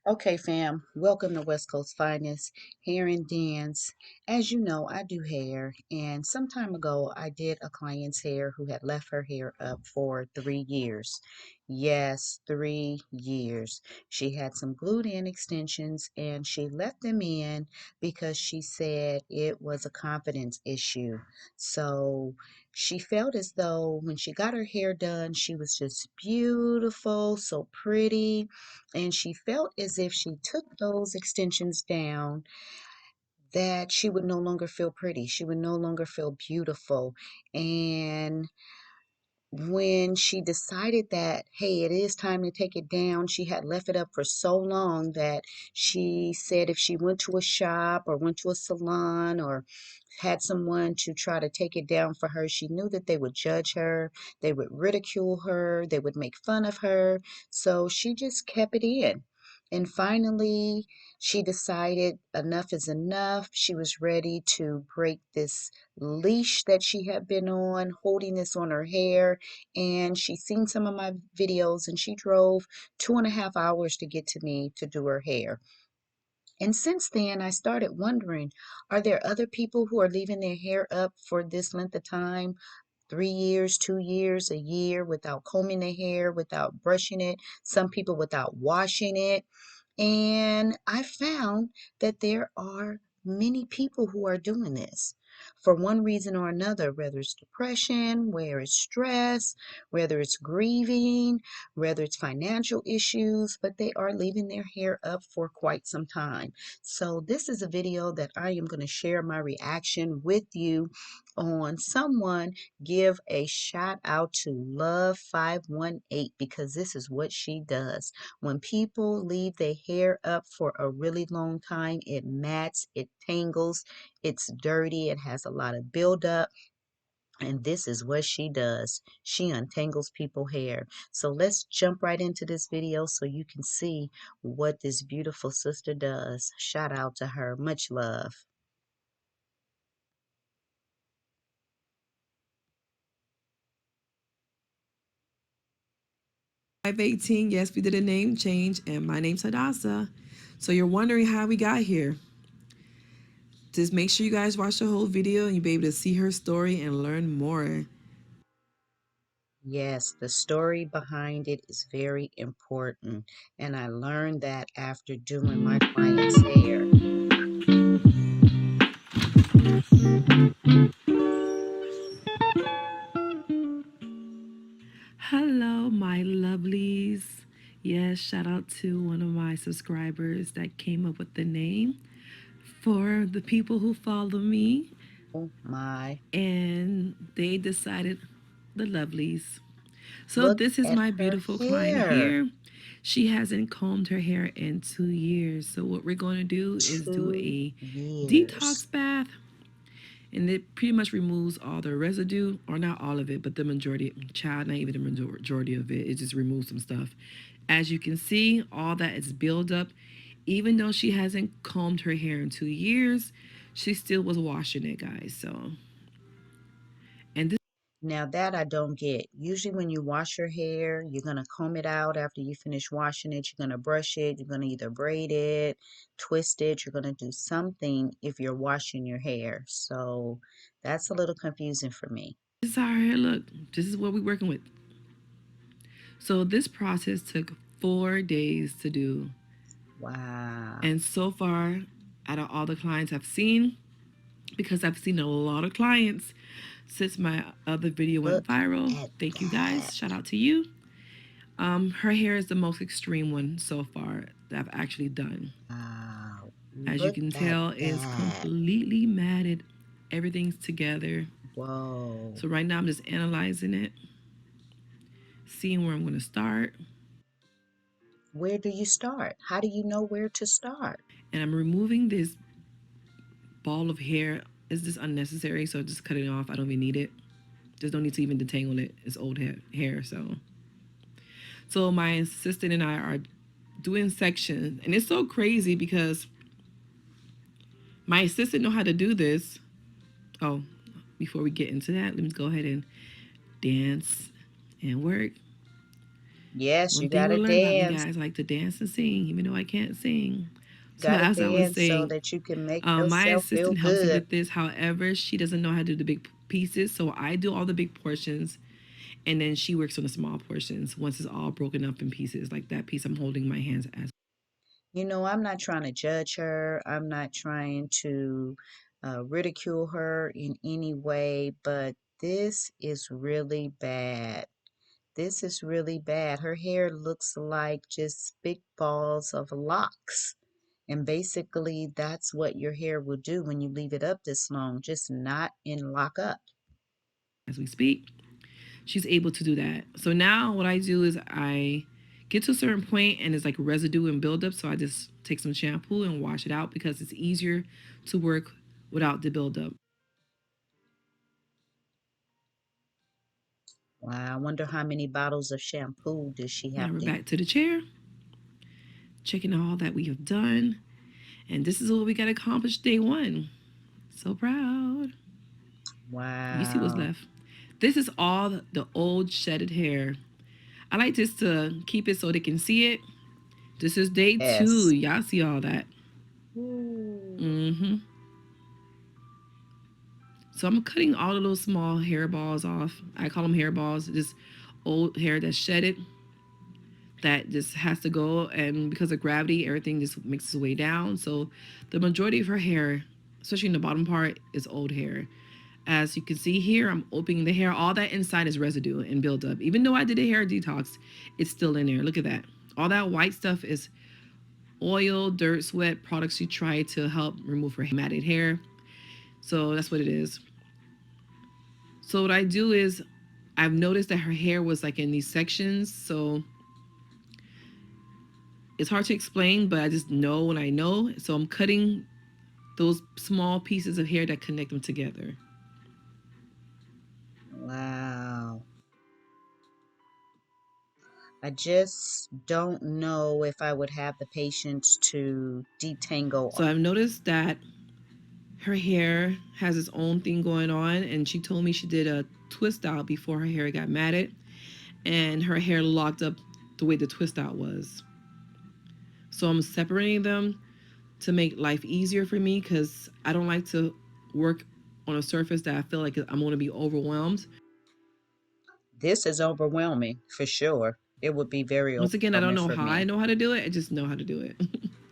Okay, fam, welcome to West Coast Finest, Hair and Dance. As you know, I do hair, and some time ago, I did a client's hair who had left her hair up for 3 years. Yes, 3 years. She had some glued in extensions, and she left them in because she said it was a confidence issue. So she felt as though when she got her hair done, she was just beautiful, so pretty, and she felt as if she took those extensions down that she would no longer feel pretty. She would no longer feel beautiful. And when she decided that, hey, it is time to take it down, she had left it up for so long that she said if she went to a shop or went to a salon or had someone to try to take it down for her, she knew that they would judge her, they would ridicule her, they would make fun of her. So she just kept it in. And finally, she decided enough is enough. She was ready to break this leash that she had been on, holding this on her hair, and she seen some of my videos and she drove 2.5 hours to get to me to do her hair. And since then, I started wondering, are there other people who are leaving their hair up for this length of time? 3 years, 2 years, a year without combing their hair, without brushing it, some people without washing it. And I found that there are many people who are doing this for one reason or another, whether it's depression, whether it's stress, whether it's grieving, whether it's financial issues, but they are leaving their hair up for quite some time. So, this is a video that I am going to share my reaction with you on someone. Give a shout out to Love 518 because this is what she does. When people leave their hair up for a really long time, it mats, it tangles, it's dirty, it has a lot of buildup. And this is what she does. She untangles people hair. So let's jump right into this video so you can see what this beautiful sister does. Shout out to her. Much love. 518, yes, we did a name change, and my name's Hadassah. So you're wondering how we got here. Just make sure you guys watch the whole video and you'll be able to see her story and learn more. Yes, the story behind it is very important. And I learned that after doing my client's hair. Hello, my lovelies. Yes, shout out to one of my subscribers that came up with the name for the people who follow me, Oh my. and they decided the lovelies. So Look this is at my her beautiful client hair. here. She hasn't combed her hair in 2 years. So what we're going to do is do two a years. detox bath, and it pretty much removes all the residue, or not all of it, but the majority. Child, not even the majority of it. It just removes some stuff. As you can see, all that is built up. Even though she hasn't combed her hair in 2 years, she still was washing it, guys. So, and this Now that I don't get. Usually when you wash your hair, you're gonna comb it out after you finish washing it. You're gonna brush it. You're gonna either braid it, twist it. You're gonna do something if you're washing your hair. So that's a little confusing for me. is our hair. Look, this is what we're working with. So this process took 4 days to do. Wow. And so far, out of all the clients I've seen, because I've seen a lot of clients since my other video went Look viral. at Thank you that. guys. Shout out to you. Her hair is the most extreme one so far that I've actually done. Wow. As you Look can at tell, it's that. completely matted. Everything's together. Whoa. So right now I'm just analyzing it, seeing where I'm going to start, Where do you start? How do you know where to start? and I'm removing this ball of hair. Is this unnecessary? So just cut it off. I don't even need it. Just don't need to even detangle it. It's old hair. So my assistant and I are doing sections, and it's so crazy because my assistant know how to do this. Oh, before we get into that, let me go ahead and dance and work. Yes, One you thing we're gotta learning about me, dance. guys, I like to dance and sing, even though I can't sing. So Gotta as I was dance so saying, that you can make my yourself feel assistant helps me good. with this. However, she doesn't know how to do the big pieces, so I do all the big portions, and then she works on the small portions once it's all broken up in pieces, like that piece I'm holding in my hands as. I'm not trying to judge her. I'm not trying to ridicule her in any way, but this is really bad. This is really bad. Her hair looks like just big balls of locks. And basically, that's what your hair will do when you leave it up this long, just not in lock up. As we speak, she's able to do that. So now what I do is I get to a certain point and it's like residue and buildup. So I just take some shampoo and wash it out because it's easier to work without the buildup. Wow, I wonder how many bottles of shampoo does she Now have we're to. back to the chair, checking all that we have done. And this is what we got accomplished day one. So proud. You see what's Wow. left. This is all the old shedded hair. I like this to keep it so they can see it. This is day two. Yes. Y'all see all that. Ooh. Mm-hmm. So I'm cutting all of those small hair balls off. I call them hair balls. Just old hair that's shedded that just has to go. And because of gravity, everything just makes its way down. So the majority of her hair, especially in the bottom part, is old hair. As you can see here, I'm opening the hair. All that inside is residue and buildup. Even though I did a hair detox, it's still in there. Look at that. All that white stuff is oil, dirt, sweat, products she tried to help remove her matted hair. So that's what it is. So what I do is I've noticed that her hair was like in these sections. So it's hard to explain, but I just know when I know. So I'm cutting those small pieces of hair that connect them together. Wow. I just don't know if I would have the patience to detangle. So I've noticed that her hair has its own thing going on, and she told me she did a twist out before her hair got matted, and her hair locked up the way the twist out was. So I'm separating them to make life easier for me because I don't like to work on a surface that I feel like I'm going to be overwhelmed. This is overwhelming for sure. It would be very Once again, I don't overwhelming know for how I me. know how to do it. I just know how to do it.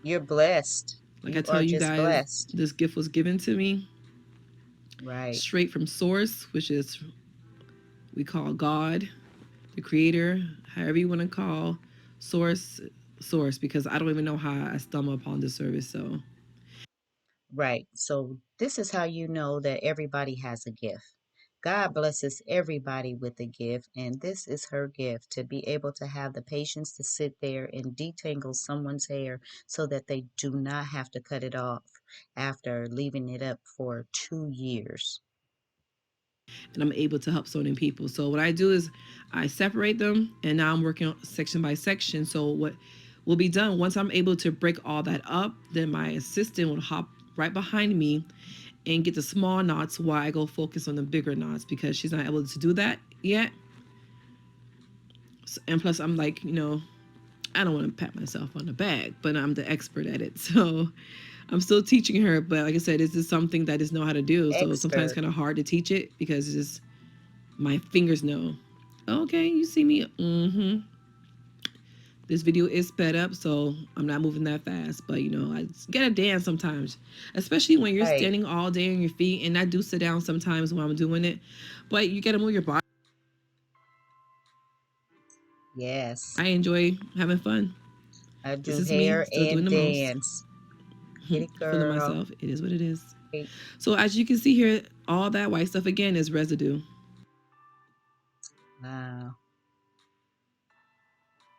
You're blessed. Like I You tell are you just guys, blessed. this gift was given to me Right. straight from source, which is we call God, the creator, however you want to call source, source, because I don't even know how I stumble upon this service. So Right. So this is how you know that everybody has a gift. God blesses everybody with a gift, and this is her gift to be able to have the patience to sit there and detangle someone's hair so that they do not have to cut it off after leaving it up for 2 years. and I'm able to help so many people. So what I do is I separate them, and now I'm working on section by section. So what will be done once I'm able to break all that up, then my assistant will hop right behind me and get the small knots while I go focus on the bigger knots because she's not able to do that yet. And plus, I'm like, I don't want to pat myself on the back, but I'm the expert at it. So I'm still teaching her. But like I said, this is something that I just know how to do. So sometimes it's Expert. kind of hard to teach it because it's just my fingers know. Okay, you see me. This video is sped up, so I'm not moving that fast. But I gotta dance sometimes, especially when you're Right. standing all day on your feet. And I do sit down sometimes when I'm doing it, but you gotta move your body. Yes. I enjoy having fun. I This do is me hair still doing and the most. dance. Get it, Feeling girl. myself. It is what it is. Right. So as you can see here, all that white stuff again is residue. Wow.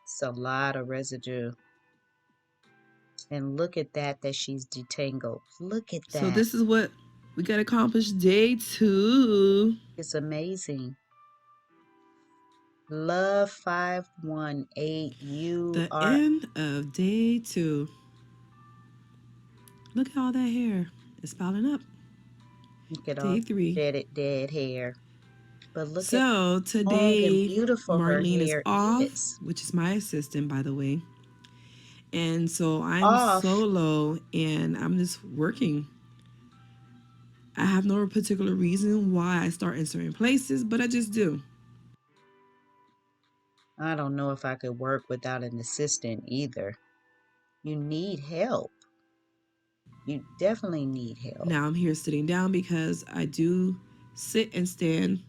It's a lot of residue. And look at that she's detangled. Look at So that. this is what we got accomplished day two. It's amazing. Love 518. You The are, end of day two. Look at all that hair. It's piling up. look at all Day the three. shedded dead hair. But look at So how long and today, beautiful her Marlene is hair off, is. which is my assistant, by the way. And so I'm Off. solo and I'm just working. I have no particular reason why I start in certain places, but I just do. I don't know if I could work without an assistant either. You need help. You definitely need help. Now I'm here sitting down because I do sit and stand.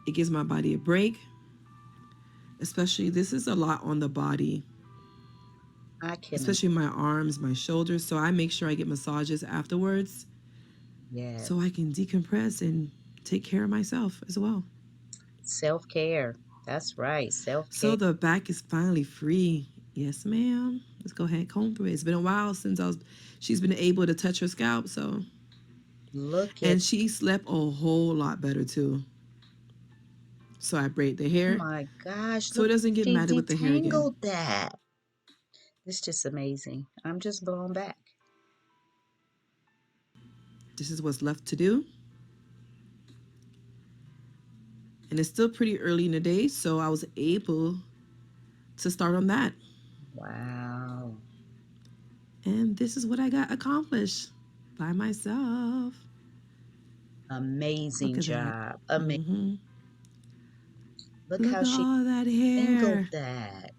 It gives my body a break, especially this is a lot on the body, I can, especially my arms, my shoulders. So I make sure I get massages afterwards yes. so I can decompress and take care of myself as well. Self care. That's right. Self care. So the back is finally free. Yes, ma'am. Let's go ahead and comb through it. It's been a while since she's been able to touch her scalp, so Look at, and she slept a whole lot better too. So I braid the oh hair my gosh, so it look, doesn't get she matted with the hair again. detangled that. It's just amazing. I'm just blown back. This is what's left to do. And it's still pretty early in the day, so I was able to start on that. Wow. And this is what I got accomplished by myself. Look Amazing at that. job. Amazing. Mm-hmm. Look Look how at she all that angled hair. that.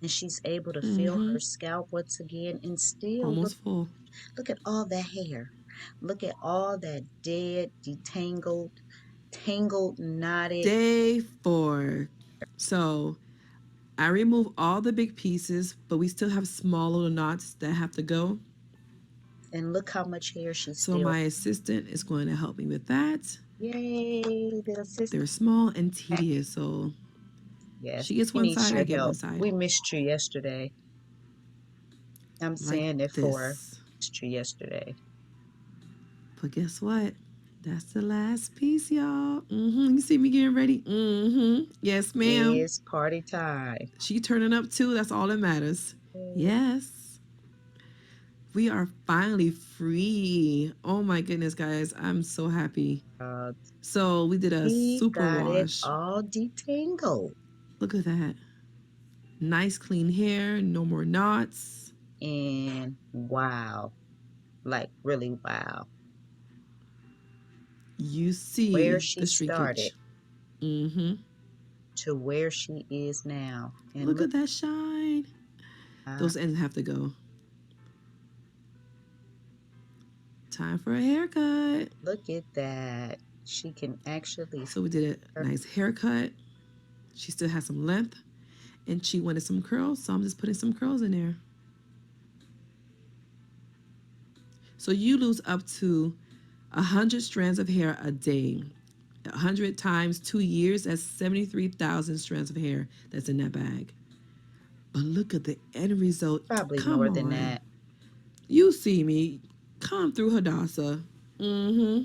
And she's able to feel Mm-hmm. her scalp once again and still Almost full. look at all that hair. Look at all that dead, detangled, tangled, knotted. Day 4. So I remove all the big pieces, but we still have small little knots that have to go. And look how much hair she So still. my assistant is going to help me with that. Yay, the assistant. They're small and tedious, so Yes, she gets we one need side, I your get one help. side. We missed you yesterday. I'm Like saying it for this. missed you yesterday. But guess what? That's the last piece, y'all. You see me getting ready? Yes, ma'am. It's party time. She turning up too. That's all that matters. Yes. We are finally free. Oh my goodness, guys. I'm so happy. Uh, So we did a we super got it wash. all detangled. Look at that. Nice clean hair, no more knots. And wow, like really wow. You Where see she the started shrinkage. Mm-hmm. to where she is now. And Look look, at that shine. uh, Those ends have to go. Time for a haircut. look at that. She can actually So we did a feel nice haircut. She still has some length and she wanted some curls, so I'm just putting some curls in there. So you lose up to 100 strands of hair a day. 100 times 2 years, that's 73,000 strands of hair that's in that bag. But look at the end result. probably Come more than on. that. You see me. Come through, Hadassah. Mm-hmm.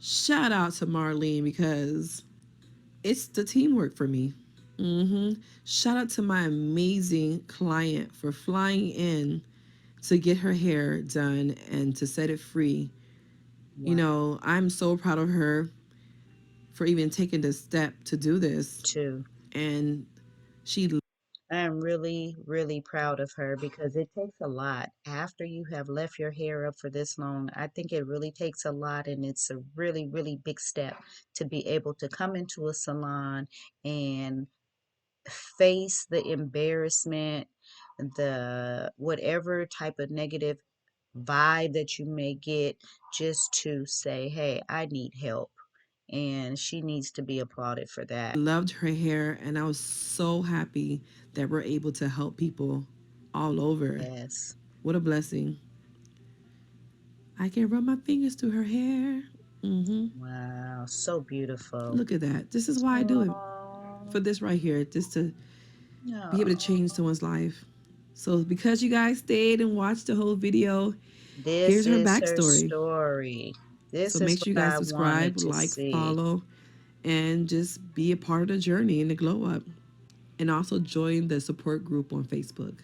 Shout out to Marlene because it's the teamwork for me. Shout out to my amazing client for flying in to get her hair done and to set it free. You Wow, know, I'm so proud of her for even taking the step to do this. too. And she I am really, really proud of her because it takes a lot. After you have left your hair up for this long, I think it really takes a lot, and it's a really, really big step to be able to come into a salon and face the embarrassment, the whatever type of negative vibe that you may get, just to say, hey, I need help. And she needs to be applauded for that. loved her hair, and I was so happy that we're able to help people all over. Yes. What a blessing. I can run my fingers through her hair. hmm Wow. So beautiful. Look at that. This is why I do it. For Oh, this right here, just to be able to no. change someone's life. So because you guys stayed and watched the whole video, This here's her is her backstory. story. So This is make what sure you guys I wanted subscribe, to like, see. follow, and just be a part of the journey and the glow up. And also join the support group on Facebook.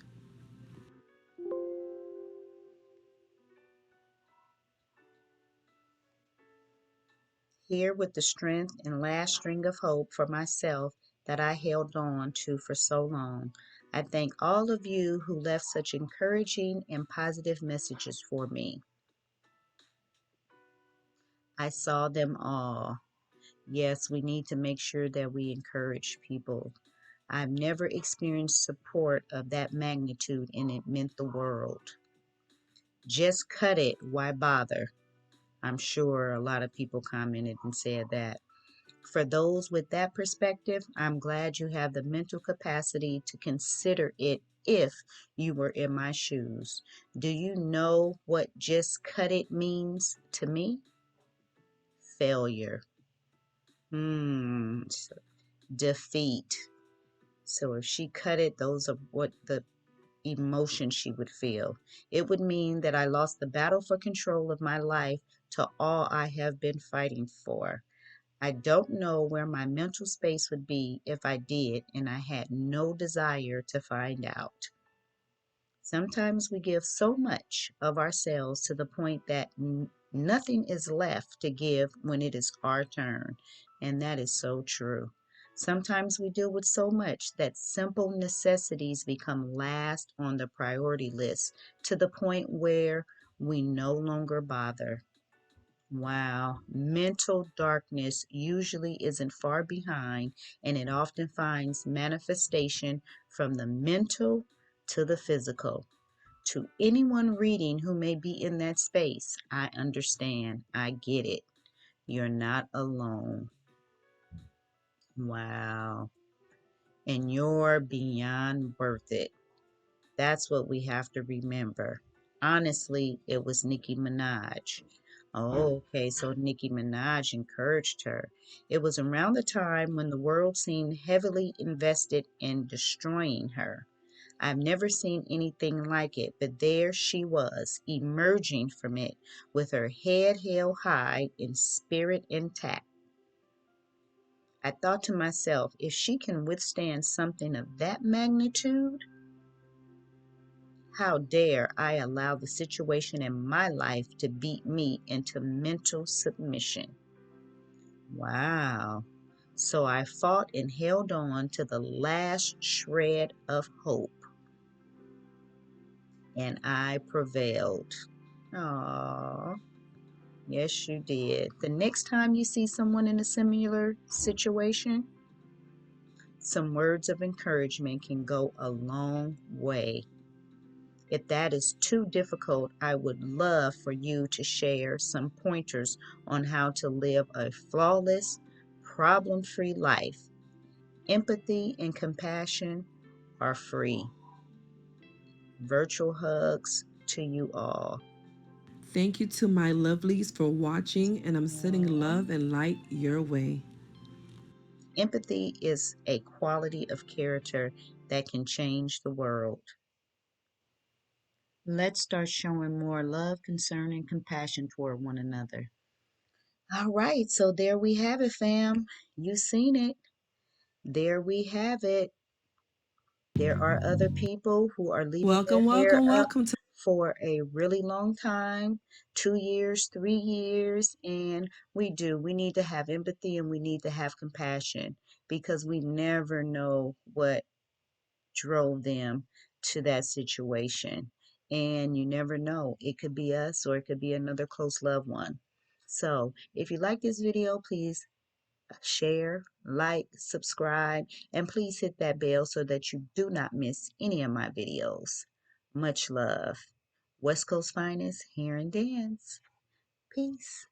here with the strength and last string of hope for myself that I held on to for so long. I thank all of you who left such encouraging and positive messages for me. I saw them all. Yes, we need to make sure that we encourage people. I've never experienced support of that magnitude, and it meant the world. Just cut it. Why bother? I'm sure a lot of people commented and said that. For those with that perspective, I'm glad you have the mental capacity to consider it if you were in my shoes. Do you know what just cut it means to me? Failure. So defeat. So if she cut it, those are what the emotions she would feel. It would mean that I lost the battle for control of my life to all I have been fighting for. I don't know where my mental space would be if I did, and I had no desire to find out. Sometimes we give so much of ourselves to the point that nothing is left to give when it is our turn, and that is so true. Sometimes we deal with so much that simple necessities become last on the priority list to the point where we no longer bother. Wow, mental darkness usually isn't far behind, and it often finds manifestation from the mental to the physical. To anyone reading who may be in that space, I understand. I get it. You're not alone. Wow. And you're beyond worth it. That's what we have to remember. Honestly, it was Nicki Minaj. Oh, okay, so Nicki Minaj encouraged her. It was around the time when the world seemed heavily invested in destroying her. I've never seen anything like it, but there she was, emerging from it with her head held high and spirit intact. I thought to myself, if she can withstand something of that magnitude, how dare I allow the situation in my life to beat me into mental submission? Wow. So I fought and held on to the last shred of hope, and I prevailed. Aww. Yes, you did. The next time you see someone in a similar situation, some words of encouragement can go a long way. If that is too difficult, I would love for you to share some pointers on how to live a flawless, problem free life. Empathy and compassion are free. Virtual hugs to you all. Thank you to my lovelies for watching, and I'm sending Aw. love and light your way. Empathy is a quality of character that can change the world. Let's start showing more love, concern, and compassion toward one another. All right, so there we have it, fam. You seen it. There we have it. There are other people who are leaving their Welcome, hair welcome, up welcome to. for a really long time, 2 years, 3 years, and we need to have empathy and we need to have compassion because we never know what drove them to that situation. And you never know, it could be us or it could be another close loved one. So if you like this video, please share, like, subscribe, and please hit that bell so that you do not miss any of my videos. Much love. West Coast Finest, here and dance. Peace.